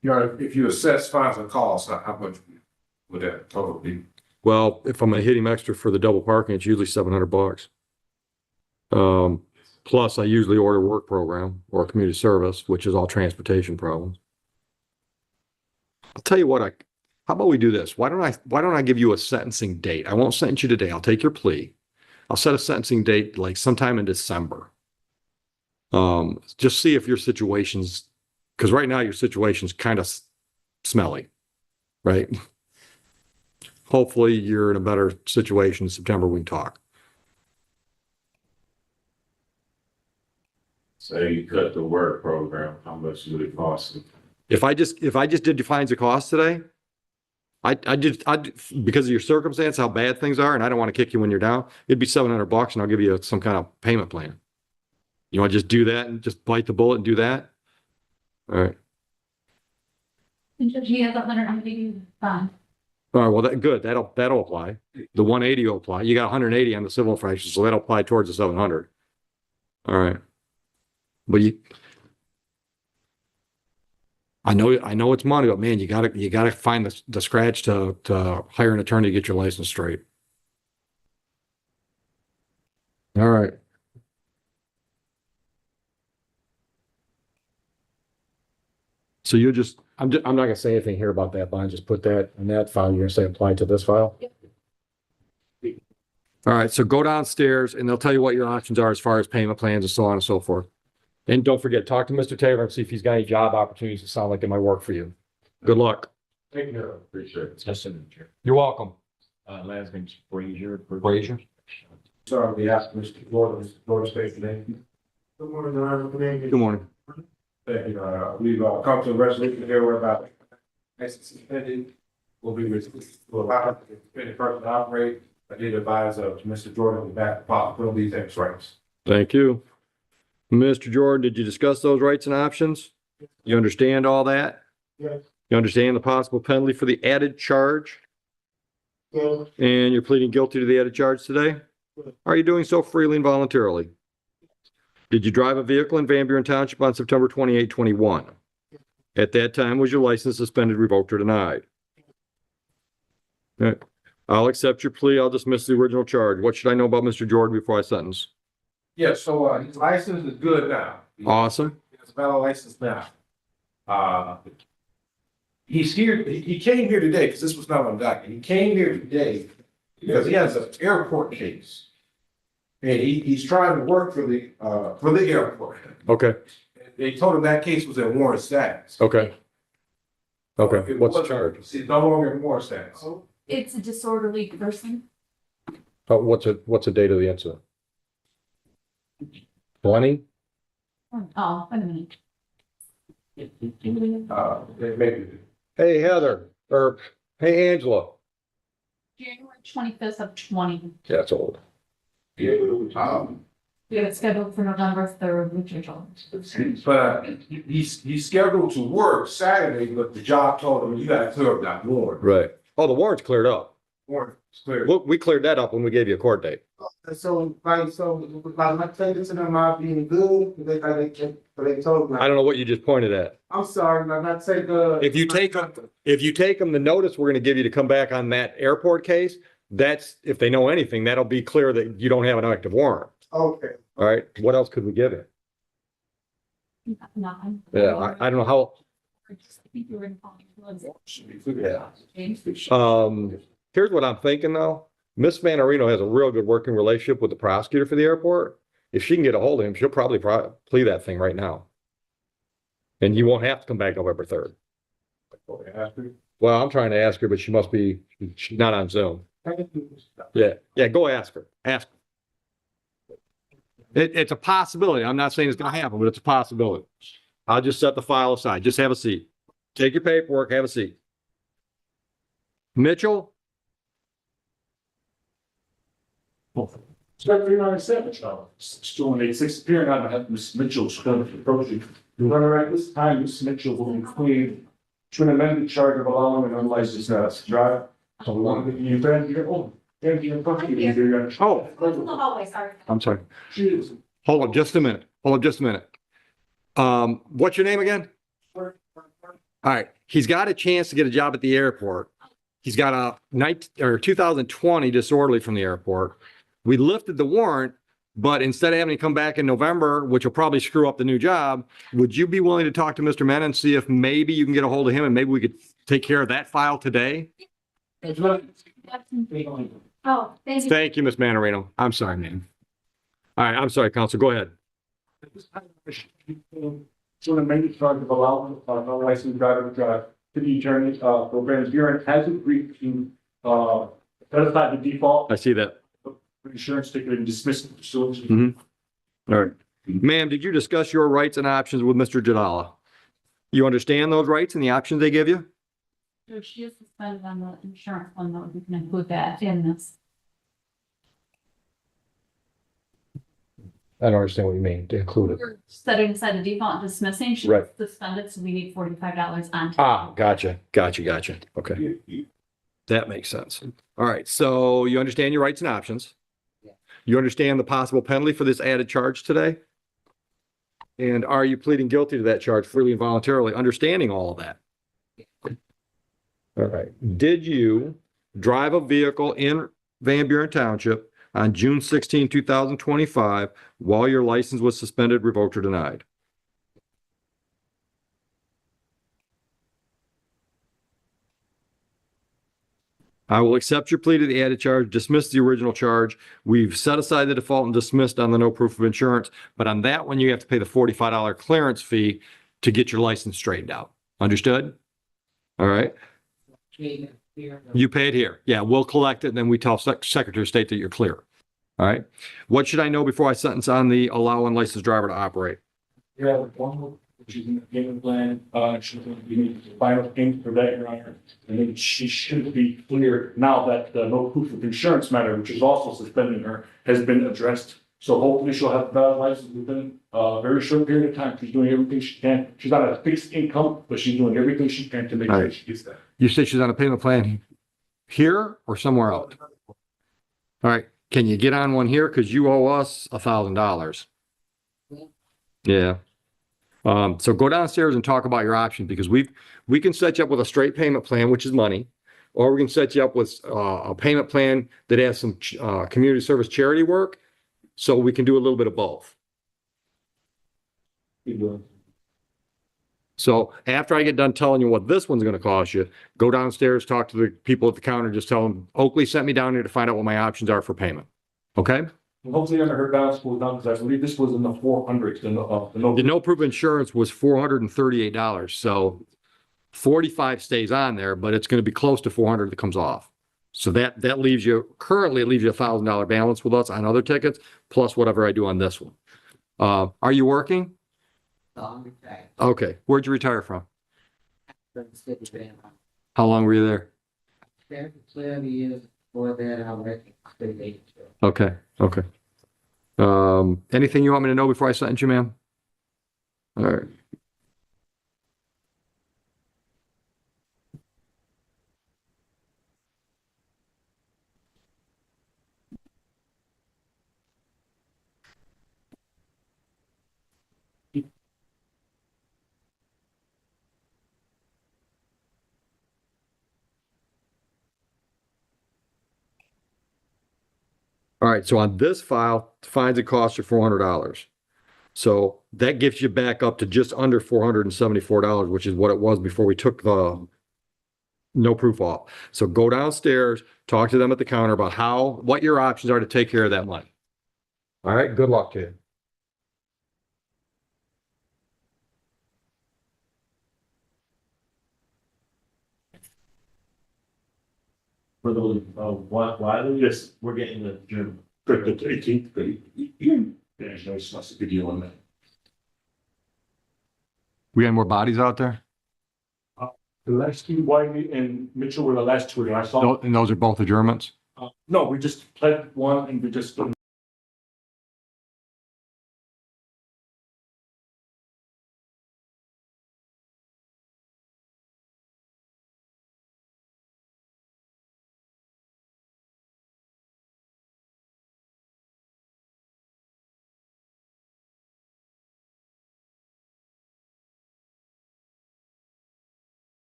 You know, if you assess fines and costs, how much would that total be? Well, if I'm gonna hit him extra for the double parking, it's usually $700. Plus I usually order work program or community service, which is all transportation problems. I'll tell you what, how about we do this? Why don't I give you a sentencing date? I won't sentence you today. I'll take your plea. I'll set a sentencing date like sometime in December. Just see if your situation's, because right now your situation's kind of smelly, right? Hopefully you're in a better situation in September. We can talk. So you cut the work program, how much would it cost? If I just did your fines and costs today, I because of your circumstance, how bad things are, and I don't want to kick you when you're down, it'd be $700 and I'll give you some kind of payment plan. You want to just do that and just bite the bullet and do that? All right. And Judge, he has 180 bond. All right. Well, good. That'll apply. The 180 will apply. You got 180 on the civil infraction, so that'll apply towards the 700. All right. But I know it's money, but man, you gotta find the scratch to hire an attorney to get your license straight. All right. So you just, I'm not gonna say anything here about that bond, just put that in that file. You're gonna say apply to this file? Yep. All right, so go downstairs and they'll tell you what your options are as far as payment plans and so on and so forth. And don't forget, talk to Mr. Taylor and see if he's got any job opportunities that sound like they might work for you. Good luck. Thank you, appreciate it. Just in the chair. You're welcome. Last name's Brazier. Brazier? Sorry, we asked Mr. Gordon, Mr. Gordon, state the name. Good morning, Your Honor. Good evening. Good morning. Thank you, we've come to a resolution here whereby license suspended will be will allow the suspended person to operate. I did advise Mr. Jordan to back the possibility of these rights. Thank you. Mr. Jordan, did you discuss those rights and options? You understand all that? Yes. You understand the possible penalty for the added charge? Yes. And you're pleading guilty to the added charge today? Are you doing so freely and voluntarily? Did you drive a vehicle in Van Buren Township on September 28, 21? At that time, was your license suspended, revoked, or denied? Okay. I'll accept your plea. I'll dismiss the original charge. What should I know about Mr. Jordan before I sentence? Yes, so his license is good now. Awesome. He has a valid license now. He's here, he came here today, because this was not on document. He came here today because he has an airport case. And he's trying to work for the airport. Okay, They told him that case was in warrant status. okay. Okay, It what's the wasn't- charge? It's no longer in warrant status. It's a disorderly person. What's the date of the incident? 20? Oh, wait a minute. Maybe. Hey, Heather, or hey, Angela. January 25th of 20. That's old. We have it scheduled for November 3rd, which is on. But he's scheduled to work Saturday, but the job told him, you gotta clear up that warrant. Right. Oh, the warrant's cleared up. Warrant is clear. Look, we cleared that up when we gave you a court date. So, my statements to them are being good, they told me. I don't know what you just pointed at. I'm sorry, I'm not saying good. If you take them, the notice we're gonna give you to come back on that airport case, that's, if they know anything, that'll be clear that you don't have an active warrant. Okay. All right, what else could we give it? Nothing. Yeah, I don't know how, I think you were in. here's what I'm thinking though. Miss Manarino has a real good working relationship with the prosecutor for the airport. If she can get a hold of him, she'll probably plea that thing right now. And you won't have to come back November 3rd. Well, I'm trying to ask her, but she's not on Zoom. Yeah, go ask her. Ask her. It's a possibility. I'm not saying it's gonna happen, but it's a possibility. I'll just set the file aside. Just have a seat. Take your paperwork, have a seat. Mitchell? Secretary 97, still in 86 appearing on behalf of Ms. Mitchell's approaching. Your Honor, at this time, Ms. Mitchell will be plead to an amended charge of allowing an unlicensed drive. So we want to give you back here. Oh, thank you. Oh, Go to the hallway, sorry. I'm sorry. Cheers. Hold on just a minute. What's your name again? All right. He's got a chance to get a job at the airport. He's got a 2020 disorderly from the airport. We lifted the warrant, but instead of having to come back in November, which will probably screw up the new job, would you be willing to talk to Mr. Menon and see if maybe you can get a hold of him and maybe we could take care of that file today? Oh, thank you. Thank you, Ms. Manarino. I'm sorry, ma'am. All right, I'm sorry, Counsel. Go ahead. So an amended charge of allowing an unlicensed driver to drive to the attorney, for Van Buren has agreed to, set aside the default I see that. insurance ticket and dismiss the pursuant to Mhm. All right. Ma'am, did you discuss your rights and options with Mr. Jadala? You understand those rights and the options they give you? So she is suspended on the insurance fund, though, we can include that in this. I don't understand what you mean, to include it. We're setting aside the default and dismissing, she's Right. suspended, so we need $45 on. Ah, gotcha. Okay. That makes sense. All right, so you understand your rights and options? You understand the possible penalty for this added charge today? And are you pleading guilty to that charge freely and voluntarily, understanding all of that? All right. Did you drive a vehicle in Van Buren Township on June 16, 2025, while your license was suspended, revoked, or denied? I will accept your plea to the added charge, dismiss the original charge. We've set aside the default and dismissed on the no proof of insurance, but on that one, you have to pay the $45 clearance fee to get your license straightened out. Understood? All right. You pay it here. Yeah, we'll collect it, and then we tell Secretary of State that you're clear. All right. What should I know before I sentence on the allow unlicensed driver to operate? Yeah, one more, which is in the payment plan, you need the final payment for that, Your Honor. And then she should be clear now that the no proof of insurance matter, which is also suspending her, has been addressed. So hopefully she'll have a valid license within a very short period of time. She's doing everything she can. She's not a fixed income, but she's doing everything she can to make sure she gets that. You say she's on a payment plan here or somewhere else? All right. Can you get on one here? Because you owe us $1,000. Yeah. So go downstairs and talk about your options, because we can set you up with a straight payment plan, which is money, or we can set you up with a payment plan that has some community service charity work. So we can do a little bit of both. So after I get done telling you what this one's going to cost you, go downstairs, talk to the people at the counter, just tell them Oakley sent me down here to find out what my options are for payment. Okay? And hopefully under her balance will down, because I believe this was in the 400s. The no proof insurance was $438. So 45 stays on there, but it's going to be close to 400 that comes off. So that leaves you, currently it leaves you $1,000 balance with us on other tickets, plus whatever I do on this one. Are you working? Okay. Where'd you retire from? How long were you there? 12 years before that, I worked at Okay. Okay. Anything you want me to know before I sentence you, ma'am? All right. All right, so on this file, fines and costs are $400. So that gets you back up to just under $474, which is what it was before we took the no proof off. So go downstairs, talk to them at the counter about what your options are to take care of that money. All right, good luck to you. For those, why do we just, we're getting the June 18th, but there's no such a big deal on that. We got more bodies out there? The last two, Wiley and Mitchell were the last two that I saw. And those are both adjournments? No, we just pled one and we just.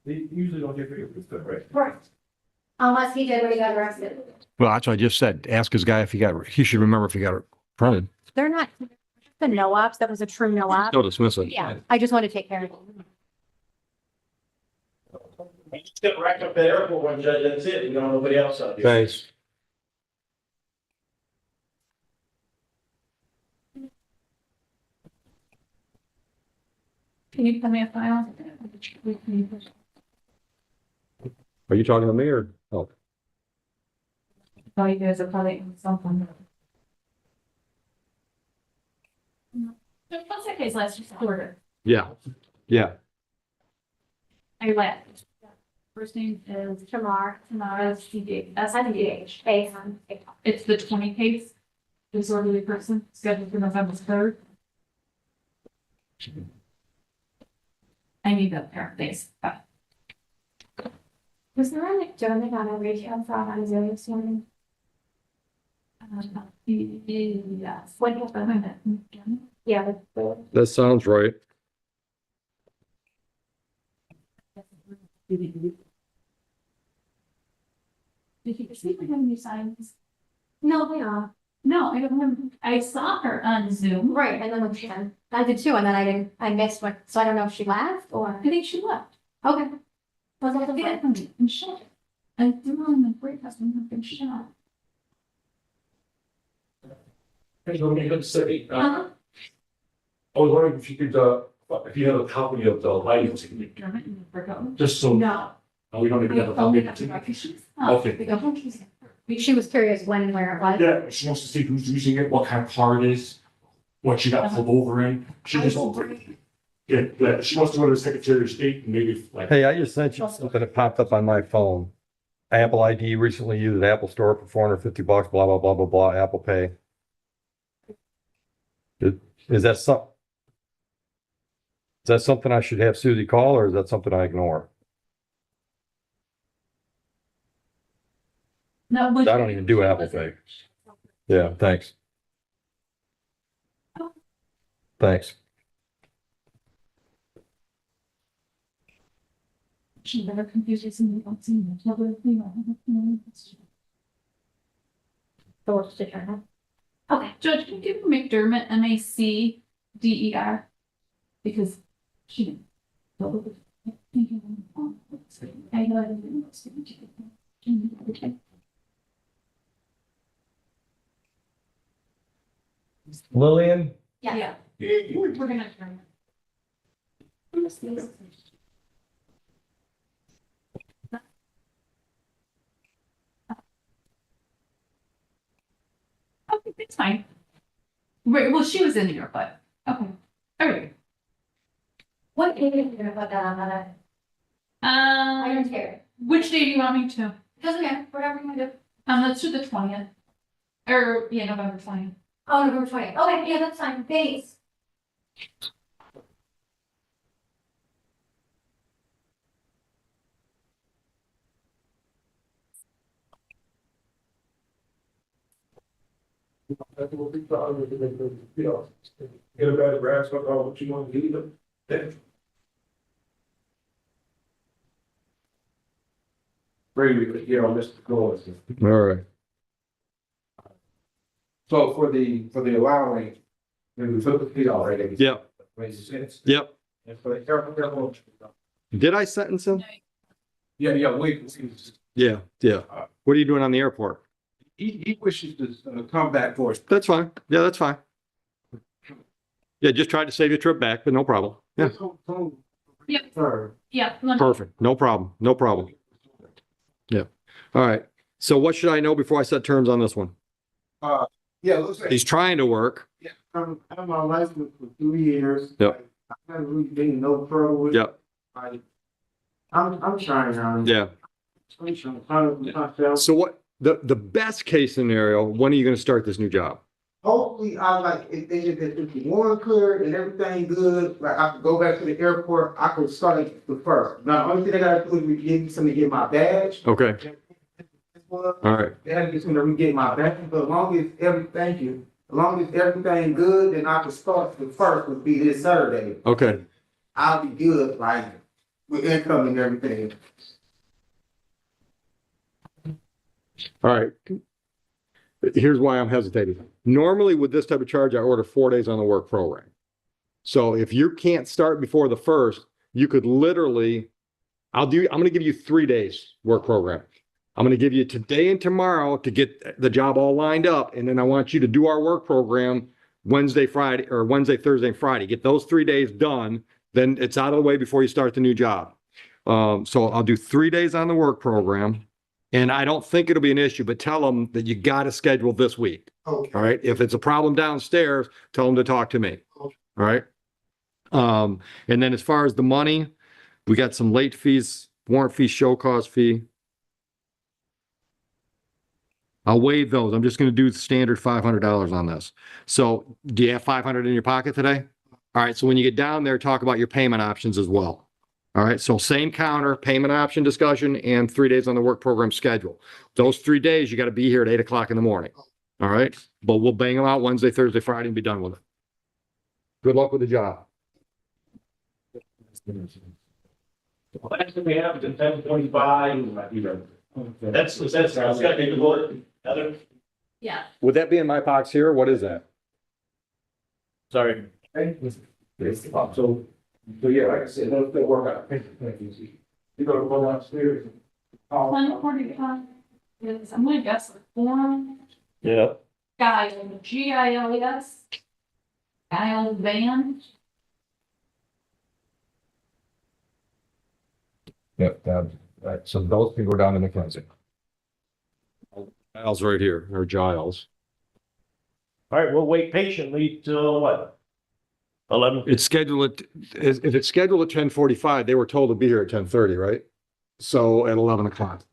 They usually don't get very good stuff, right? Right. Unless he did when he got arrested. Well, that's what I just said. Ask his guy if he should remember if he got printed. They're not the no ops. That was a true no op. Still dismiss it. Yeah, I just want to take care of it. You just get racked up at the airport one judge, that's it, you know, nobody else out there. Thanks. Can you put me a file? Are you talking to me or? Oh, Oh, you guys are probably something. What's that case last quarter? yeah. Yeah. I left. First name is Tamar, SDH. Faison. It's the 20 case. Disorderly person scheduled for November 3rd. I need that there, thanks. Bye. Was there a McDermott on a retail fraud on Zoom this morning? Yes. What happened? Yeah, That sounds right. Did you see her have any signs? no, they are. No, I don't remember. I saw her on Zoom. Right, and then when she, I did too, and then I missed what, so I don't know if she left or, I think she left. okay. Was that the Yeah, one? and shot. I threw on the break house and have been shot. Hey, you want me to say, Uh-huh. I was wondering if you could, if you have a copy of the license, McDermott and Virgo. just so. No. Oh, we don't even have a I only copy. got the refugees. Okay. She was curious when and where it was. Yeah, she wants to see who's using it, what kind of car it is, what she got pulled over in. She just, yeah, she wants to go to the Secretary of State and maybe like. Hey, I just sent you something that popped up on my phone. Apple ID recently used at Apple Store for $450, blah, blah, blah, blah, blah, Apple Pay. Is that something I should have Susie call, or is that something I ignore? No, but. I don't even do Apple Pay. Yeah, thanks. Thanks. She never confuses me about seeing the other thing. Okay, Judge, can you give McDermott MACDER? Because she didn't. I know I didn't. Lillian? Yeah. We're gonna try. Okay, it's fine. Right, well, she was in here, but, okay, all right. What day are you gonna put that on that? I don't care. Which day do you want me to? Doesn't matter, whatever you want to do. Let's do the 20th. Or, yeah, November 20th. Oh, November 20th. Okay, yeah, that's fine. Thanks. That's what we thought, you know, get a better grasp of what you want to do, then. Ready, you know, Mr. Goins. All right. So for the allowing, we took the fee already. Yep, Makes sense. yep. And for the careful. Did I sentence him? Yeah, wait, Yeah, yeah. What are you doing on the airport? he wishes to come back for us. That's fine. Yeah, that's fine. Yeah, just tried to save your trip back, but no problem. Yeah, Yep. Sir. Yeah. perfect. No problem. No problem. Yeah. All right. So what should I know before I set terms on this one? Yeah, looks like. He's trying to work. Yeah, I'm my license for 3 years. Yep. I haven't really been in no trouble with. Yep. Like, I'm trying, Yeah. I'm trying myself. So what, the best case scenario, when are you going to start this new job? Hopefully, I like, if they get the one clear and everything good, like I could go back to the airport, I could start at the first. Now, the only thing they gotta do is get me something to get my badge. Okay. All right. They have to get something to get my badge, but as long as everything good, then I could start the first would be this Saturday. Okay. I'll be good, like, with income and everything. All right. Here's why I'm hesitating. Normally with this type of charge, I order 4 days on the work program. So if you can't start before the first, you could literally, I'm going to give you 3 days work program. I'm going to give you today and tomorrow to get the job all lined up. And then I want you to do our work program Wednesday, Friday, or Wednesday, Thursday, and Friday. Get those 3 days done. Then it's out of the way before you start the new job. So I'll do 3 days on the work program. And I don't think it'll be an issue, but tell them that you got to schedule this week. Okay. All right. If it's a problem downstairs, tell them to talk to me. All right. And then as far as the money, we got some late fees, warrant fee, show cause fee. I'll waive those. I'm just going to do the standard $500 on this. So do you have 500 in your pocket today? All right. So when you get down there, talk about your payment options as well. All right, so same counter, payment option discussion, and 3 days on the work program schedule. Those 3 days, you got to be here at 8 o'clock in the morning. All right, but we'll bang them out Wednesday, Thursday, Friday, and be done with it. Good luck with the job. Last thing we have is 10:25. That's gotta be the board. Heather? Yeah. Would that be in my box here? What is that? Sorry. So yeah, like I said, let's work out. You gotta go downstairs. 1:45. Yes, I'm gonna guess like form. Yeah. Giles, Giles. Giles Van. Yep, right, so those can go down in the closet. Giles right here, or Giles. All right, we'll wait patiently till what? 11? It's scheduled at, if it's scheduled at 10:45, they were told to be here at 10:30, right? So at 11 o'clock.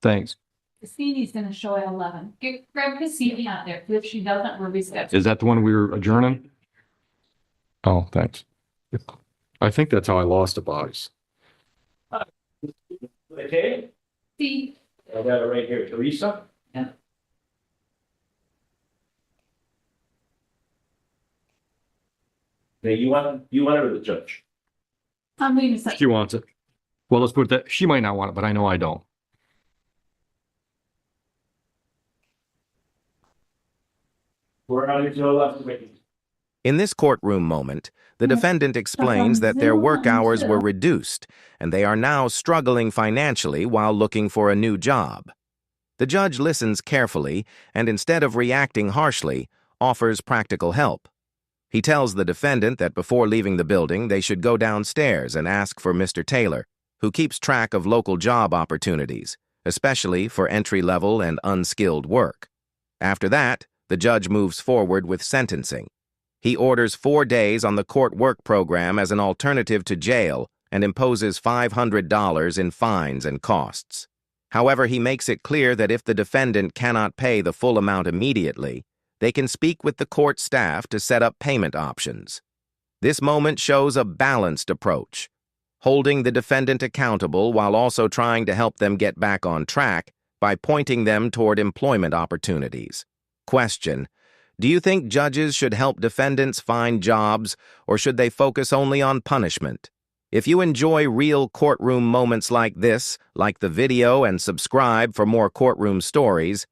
Thanks. Cassini's gonna show at 11. Grab Cassini out there. If she doesn't, we'll reschedule. Is that the one we were adjourning? Oh, thanks. I think that's how I lost a box. Okay, See, I got it right here, Teresa. Yeah. Now, you want it or the judge? I'm going to say. She wants it. Well, let's put it that, she might not want it, but I know I don't. We're on until 11. In this courtroom moment, the defendant explains that their work hours were reduced and they are now struggling financially while looking for a new job. The judge listens carefully and, instead of reacting harshly, offers practical help. He tells the defendant that before leaving the building, they should go downstairs and ask for Mr. Taylor, who keeps track of local job opportunities, especially for entry-level and unskilled work. After that, the judge moves forward with sentencing. He orders 4 days on the court work program as an alternative to jail and imposes $500 in fines and costs. However, he makes it clear that if the defendant cannot pay the full amount immediately, they can speak with the court staff to set up payment options. This moment shows a balanced approach, holding the defendant accountable while also trying to help them get back on track by pointing them toward employment opportunities. Question: do you think judges should help defendants find jobs, or should they focus only on punishment? If you enjoy real courtroom moments like this, like the video and subscribe for more courtroom stories.